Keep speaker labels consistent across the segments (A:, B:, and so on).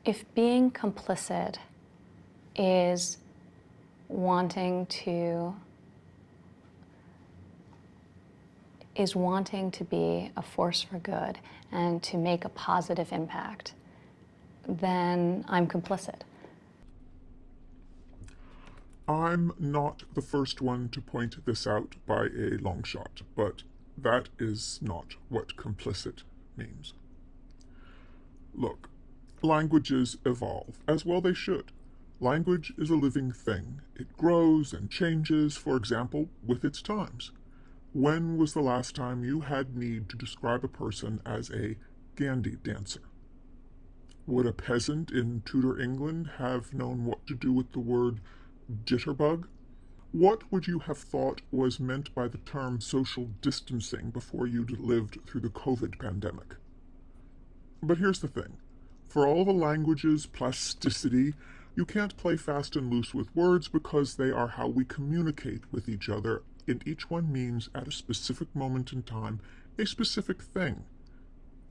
A: If being complicit is wanting to be a force for good and to make a positive impact, then I'm complicit.
B: I'm not the first one to point this out by a long shot, but that is not what complicit means. Look, languages evolve, as well they should. Language is a living thing. It grows and changes, for example, with its times. When was the last time you had need to describe a person as a Gandhi dancer? Would a peasant in Tudor England have known what to do with the word jitterbug? What would you have thought was meant by the term social distancing before you'd lived through the COVID pandemic? But here's the thing. For all the language's plasticity, you can't play fast and loose with words because they are how we communicate with each other, and each one means, at a specific moment in time, a specific thing.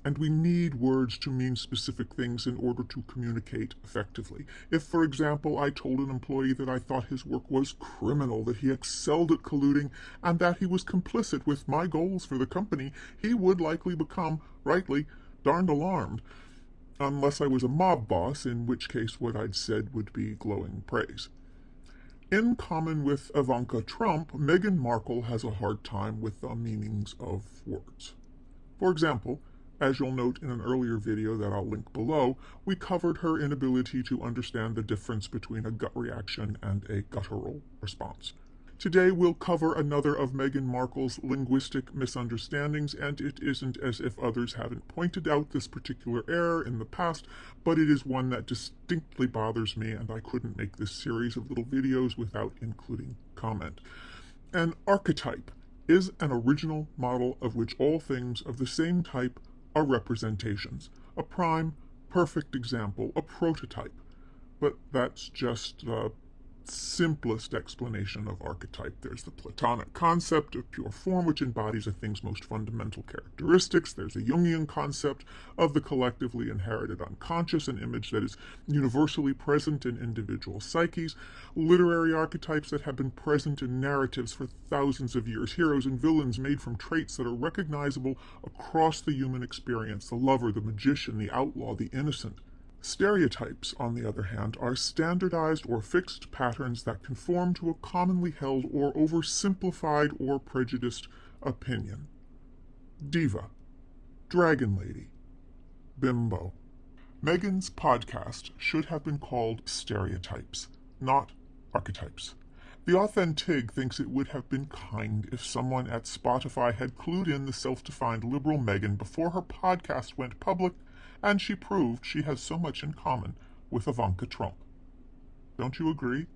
B: And we need words to mean specific things in order to communicate effectively. If, for example, I told an employee that I thought his work was criminal, that he excelled at colluding, and that he was complicit with my goals for the company, he would likely become, rightly, darned alarmed. Unless I was a mob boss, in which case what I'd said would be glowing praise. In common with Ivanka Trump, Meghan Markle has a hard time with the meanings of words. For example, as you'll note in an earlier video that I'll link below, we covered her inability to understand the difference between a gut reaction and a guttural response. Today we'll cover another of Meghan Markle's linguistic misunderstandings, and it isn't as if others haven't pointed out this particular error in the past, but it is one that distinctly bothers me, and I couldn't make this series of little videos without including comment. An archetype is an original model of which all things of the same type are representations. A prime, perfect example, a prototype. But that's just the simplest explanation of archetype. There's the Platonic concept of pure form, which embodies a thing's most fundamental characteristics. There's a Jungian concept of the collectively inherited unconscious, an image that is universally present in individual psyches. Literary archetypes that have been present in narratives for thousands of years. Heroes and villains made from traits that are recognizable across the human experience. The lover, the magician, the outlaw, the innocent. Stereotypes, on the other hand, are standardized or fixed patterns that conform to a commonly held or oversimplified or prejudiced opinion. Diva, Dragon Lady, Bimbo. Meghan's podcast should have been called Stereotypes, not Archetypes. The Authentic thinks it would have been kind if someone at Spotify had clued in the self-defined liberal Meghan before her podcast went public, and she proved she has so much in common with Ivanka Trump. Don't you agree?